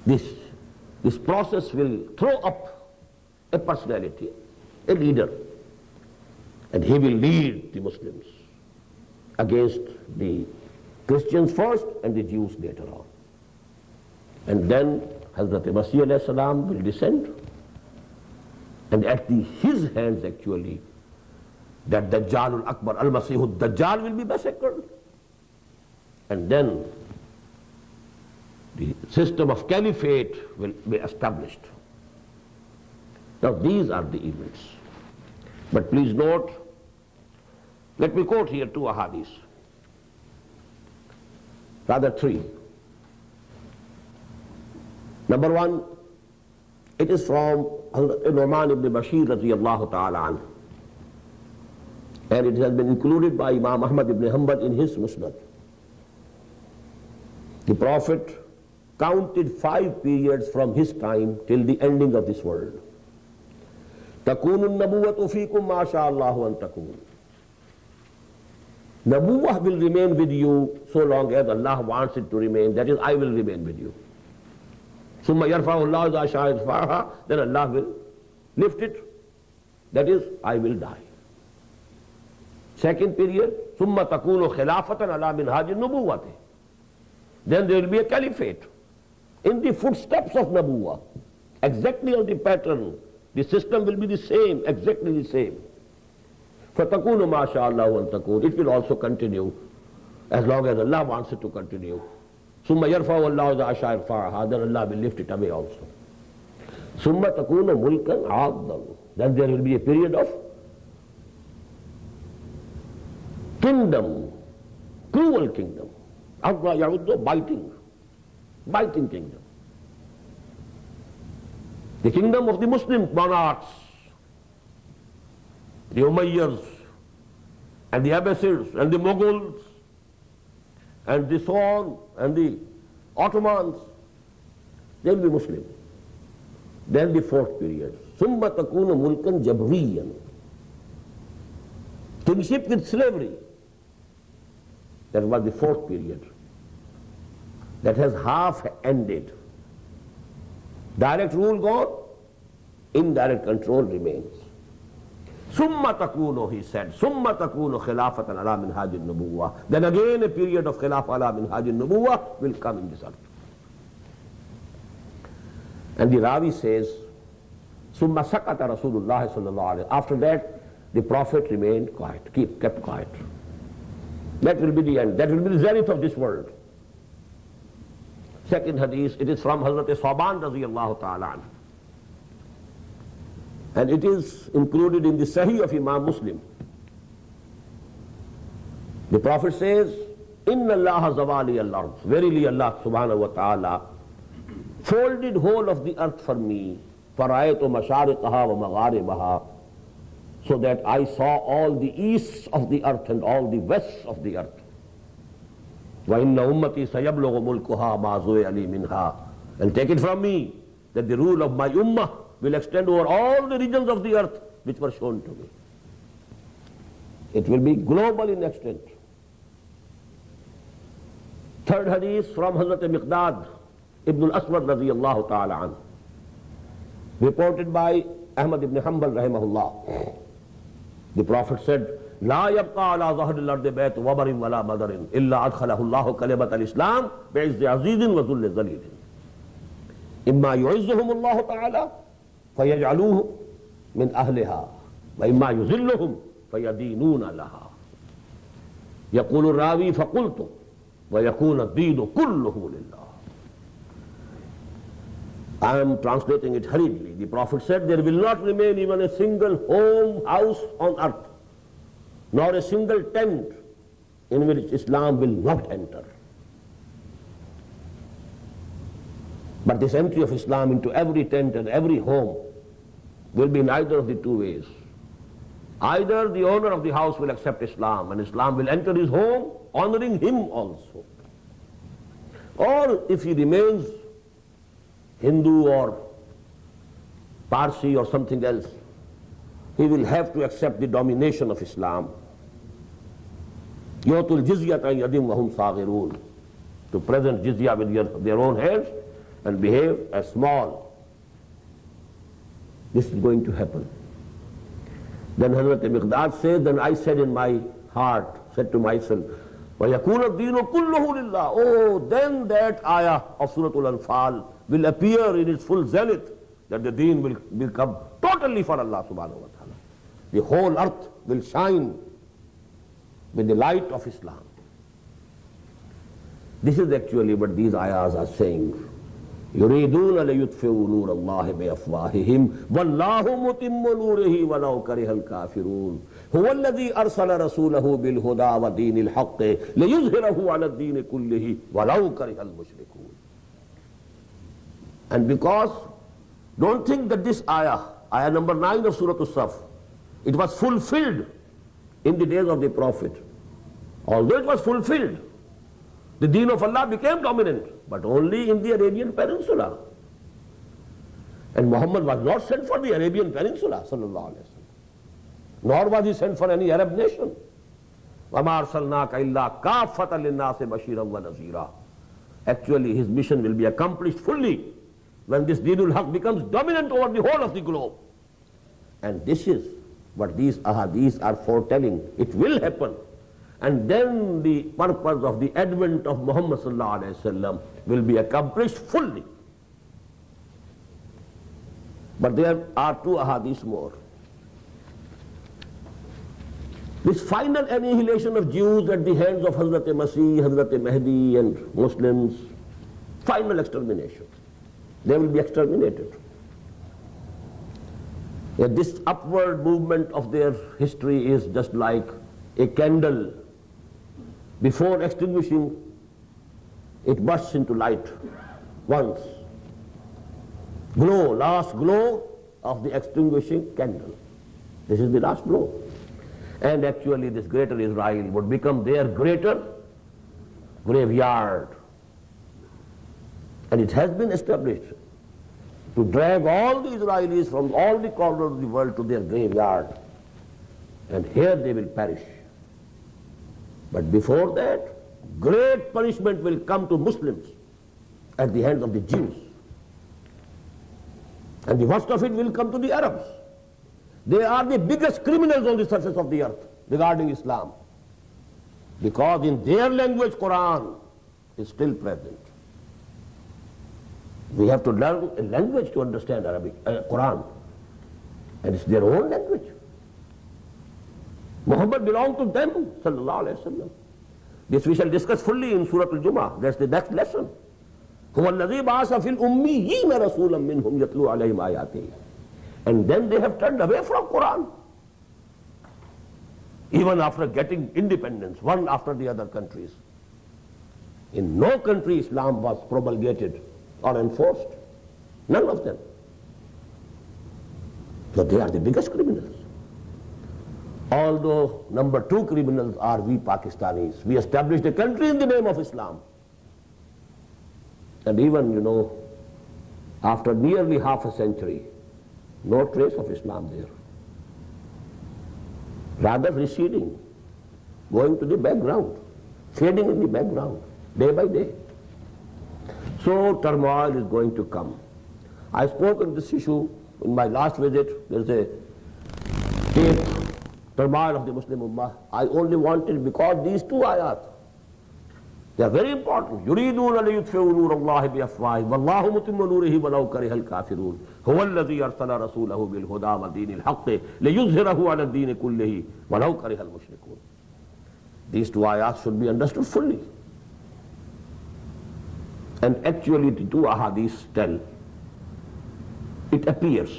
this process will throw up a personality, a leader, and he will lead the Muslims against the Christians first and the Jews later on. And then Hazrat Masih alayhi salam will descend, and at his hands actually that Dajjalul Akbar, Al-Masihud Dajjal will be massacred, and then the system of caliphate will be established. Now these are the events. But please note, let me quote here 2 ahadith, rather 3. Number 1, it is from Nu'man ibn Bashir radiyallahu ta'ala anhu, and it has been included by Imam Ahmad ibn Hanbal in his Musnad. The Prophet counted 5 periods from his time till the ending of this world. تَكُونُ النَّبُوَّةُ فِيكُمْ مَا شَاءَ اللَّهُ أَن تَكُونُ. Nabuwah will remain with you so long as Allah wants it to remain. That is, I will remain with you. ثُمَّ يَرْفَعُ اللَّهُ إِذَا شَاءَ يَرْفَعُهَا. Then Allah will lift it. That is, I will die. Second period, ثُمَّ تَكُونُ خِلَافَةً عَلَى مِنْهَاجِ النُّبُوَّةِ. Then there will be a caliphate in the footsteps of Nabuwah, exactly on the pattern. The system will be the same, exactly the same. فَتَكُونُ مَا شَاءَ اللَّهُ أَن تَكُونُ. It will also continue as long as Allah wants it to continue. ثُمَّ يَرْفَعُ اللَّهُ إِذَا شَاءَ يَرْفَعُهَا. Then Allah will lift it away also. ثُمَّ تَكُونُ مُلْكًا عَاضًا. Then there will be a period of kingdom, cruel kingdom. عَضًّا يَعُضُّ, biting kingdom. The kingdom of the Muslim monarchs, the Umayyads and the Abbasids and the Mughals and the so on and the Ottomans, they will be Muslim. Then the 4th period, ثُمَّ تَكُونُ مُلْكًا جَبْرِيًّا. Kingship with slavery. That was the 4th period. That has half ended. Direct rule gone, indirect control remains. ثُمَّ تَكُونُ, he said, ثُمَّ تَكُونُ خِلَافَةً عَلَى مِنْهَاجِ النُّبُوَّةِ. Then again a period of khilafah عَلَى مِنْهَاجِ النُّبُوَّةِ will come in this earth. And the Ravi says, ثُمَّ سَكَتَ رَسُولُ اللَّهِ صَلَّى اللَّهُ عَلَيْهِ. After that, the Prophet remained quiet, kept quiet. That will be the end. That will be the zenith of this world. Second hadith, it is from Hazrat Sawban radiyallahu ta'ala anhu. And it is included in the Sahih of Imam Muslim. The Prophet says, إِنَّ اللَّهَ زَوَالِيَ الْأَرْضِ. Verily Allah subhanahu wa ta'ala folded whole of the earth for me, فَرَأَيْتُ مَشَارِقَهَا وَمَغَارِبَهَا, so that I saw all the easts of the earth and all the wests of the earth. وَإِنَّ أُمَّتِي سَيَبْلُغُ مُلْكُهَا مَا زُوِيَ لِي مِنْهَا. And take it from me that the rule of my ummah will extend over all the regions of the earth which were shown to me. It will be global in extent. Third hadith from Hazrat Miqdad ibn al-Aswad radiyallahu ta'ala anhu, reported by Ahmad ibn Hanbal rahimahullah. The Prophet said, لا يبقى على ظهر الأرض بيت وبر ولا مدر إلا أدخله الله كلمة الإسلام بعز عزيز وذل ذليل إما يعزهم الله تعالى فيجعلوه من أهلها وإما يذلهم فيدينون لها. يقول الراوي فقلت ويكون الدين كله لله. I am translating it hurriedly. The Prophet said, there will not remain even a single home, house on earth, nor a single tent in which Islam will not enter. But this entry of Islam into every tent and every home will be in either of the two ways. Either the owner of the house will accept Islam and Islam will enter his home, honoring him also. Or if he remains Hindu or Parsi or something else, he will have to accept the domination of Islam. يُعْطُوا الْجِزْيَةَ عَنْ يَدٍ وَهُمْ صَاغِرُونَ. To present jizya with their own hands and behave as small. This is going to happen. Then Hazrat Miqdad says, then I said in my heart, said to myself, وَيَكُونَ الدِّينُ كُلُّهُ لِلَّهِ. Oh, then that ayah of Surah Al-Anfal will appear in its full zenith, that the deen will become totally for Allah subhanahu wa ta'ala. The whole earth will shine with the light of Islam. This is actually what these ayahs are saying. يريدون ليطفئوا نور الله بأفواههم والله متم نوره ولو كره الكافرون هو الذي أرسل رسوله بالهدى ودين الحق ليظهره على الدين كله ولو كره المشركون. And because, don't think that this ayah number 9 of Surat Saff, it was fulfilled in the days of the Prophet. Although it was fulfilled, the deen of Allah became dominant, but only in the Arabian Peninsula. And Muhammad was not sent for the Arabian Peninsula, sallallahu alaihi wasallam, nor was he sent for any Arab nation. وَمَا أَرْسَلْنَاكَ إِلَّا كَافَّةً لِلنَّاسِ بَشِيرًا وَنَذِيرًا. Actually, his mission will be accomplished fully when this Deenul Haq becomes dominant over the whole of the globe. And this is what these ahadith are foretelling. It will happen. And then the purpose of the advent of Muhammad sallallahu alaihi wasallam will be accomplished fully. But there are two ahadith more. This final annihilation of Jews at the hands of Hazrat Masih, Hazrat Mahdi and Muslims, final extermination. They will be exterminated. Yet this upward movement of their history is just like a candle. Before extinguishing, it bursts into light once. Glow, last glow of the extinguishing candle. This is the last glow. And actually this greater Israel would become their greater graveyard. And it has been established to drag all the Israelis from all the corners of the world to their graveyard. And here they will perish. But before that, great punishment will come to Muslims at the hands of the Jews. And the worst of it will come to the Arabs. They are the biggest criminals on the surface of the earth regarding Islam. Because in their language, Quran is still present. We have to learn a language to understand Quran. And it's their own language. Muhammad belonged to them, sallallahu alayhi wa sallam. This we shall discuss fully in Surat al-Jumu'ah. That's the next lesson. هُوَ الَّذِي بَعَثَ فِي الْأُمِّيِّينَ رَسُولًا مِّنْهُمْ يَتْلُو عَلَيْهِمْ آيَاتِهِ. And then they have turned away from Quran. Even after getting independence, one after the other countries. In no country Islam was promulgated or enforced. None of them. So they are the biggest criminals. Although number 2 criminals are we Pakistanis. We established a country in the name of Islam. And even, after nearly half a century, no trace of Islam there. Rather receding, going to the background, fading in the background, day by day. So turmoil is going to come. I spoke on this issue in my last visit. There's a tape, turmoil of the Muslim Ummah. I only wanted, because these 2 ayat, they are very important. يُرِيدُونَ لِيُطْفِئُوا نُورَ اللَّهِ بِأَفْوَاهِهِمْ وَاللَّهُ مُتِمُّ نُورِهِ وَلَوْ كَرِهَ الْكَافِرُونَ هُوَ الَّذِي أَرْسَلَ رَسُولَهُ بِالْهُدَى وَدِينِ الْحَقِّ لِيُظْهِرَهُ عَلَى الدِّينِ كُلِّهِ وَلَوْ كَرِهَ الْمُشْرِكُونَ. These 2 ayats should be understood fully. And actually the 2 ahadiths tell, it appears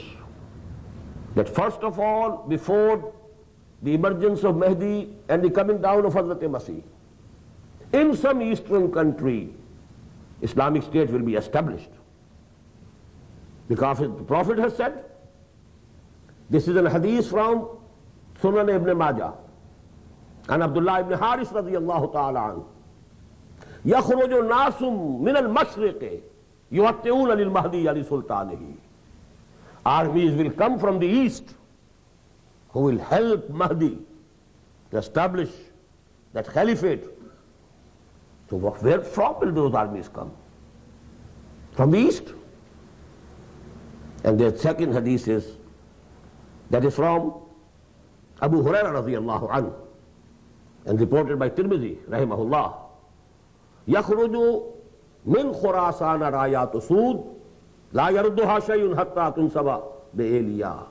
that first of all, before the emergence of Mahdi and the coming down of Hazrat Masih, in some eastern country, Islamic State will be established. Because the Prophet has said, this is an hadith from Sunan ibn Majah, and Abdullah ibn Haris radiyallahu ta'ala an. يَخْرُجُ النَّاسُ مِنَ الْمَشْرِقِ يُوَتِّئُونَ لِلْمَهْدِيَ لِسُلْطَانِهِ. Armies will come from the east who will help Mahdi to establish that caliphate. So where from will those armies come? From the east. And the second hadith is, that is from Abu Hurairah radiyallahu anhu, and reported by Tirmidhi rahimahullah. يَخْرُجُ مِنْ خُرَاسَانَ رَايَاتُ سُودٍ لَا يَرُدُّهَا شَيْءٌ حَتَّى تُنْسَبَ بِإِلِيَا.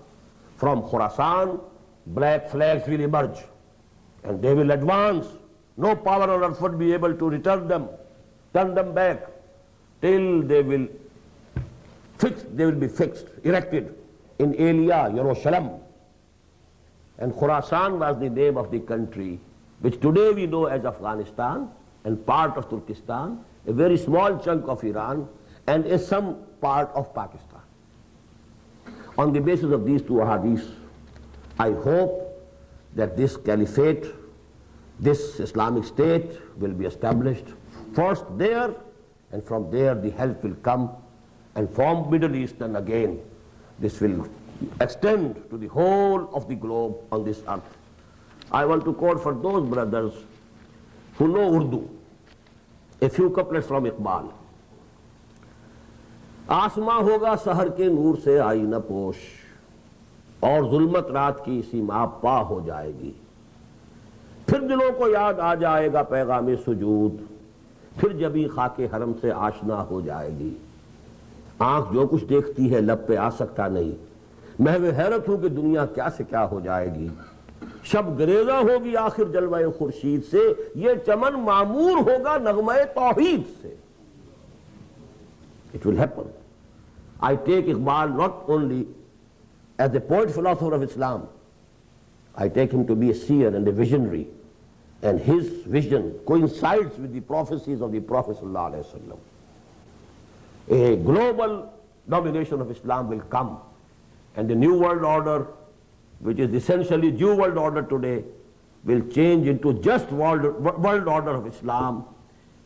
From Khurasan, black flags will emerge, and they will advance. No power on earth would be able to return them, turn them back, till they will fixed, they will be fixed, erected in Elia, Jerusalem. And Khurasan was the name of the country, which today we know as Afghanistan and part of Turkestan, a very small chunk of Iran, and some part of Pakistan. On the basis of these two hadiths, I hope that this caliphate, this Islamic State will be established first there, and from there the help will come and form Middle East, and again this will extend to the whole of the globe on this earth. I want to quote for those brothers who know Urdu a few couplets from Iqbal. आसमां होगा सहर के नूर से आईना पोश, और जुल्मत रात की सीमा पा हो जाएगी, फिर दिलों को याद आ जाएगा पैगाम सुजूद, फिर जबी खाके हरम से आशना हो जाएगी। आंख जो कुछ देखती है लब पे आ सकता नहीं, महवे हैरत हूं कि दुनिया क्या से क्या हो जाएगी, शब गरेजा होगी आखिर जलवाए खुर्शीद से, ये चमन मामूर होगा नगमे तौहीद से। It will happen. I take Iqbal not only as a poet philosopher of Islam, I take him to be a seer and a visionary, and his vision coincides with the prophecies of the Prophet ﷺ. A global domination of Islam will come, and the new world order, which is essentially Jew world order today, will change into just world order of Islam,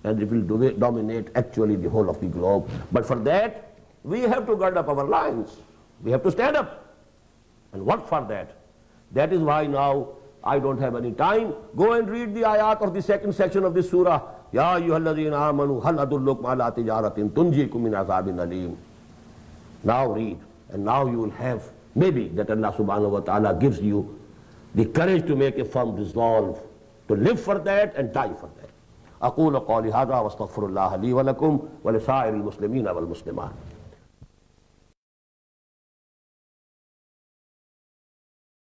and it will dominate actually the whole of the globe. But for that, we have to guard up our lines. We have to stand up and work for that. That is why now I don't have any time. Go and read the ayat of the second section of this surah. Ya ayyuhalladhina amanu hal adullukum ala tijaratin tunjikum min azabin alim. Now read, and now you will have maybe that Allah subhanahu wa ta'ala gives you the courage to make a firm resolve to live for that and die for that. أقول قولي هذا واستغفر الله لي ولكم ولسائر المسلمين والمسلمات.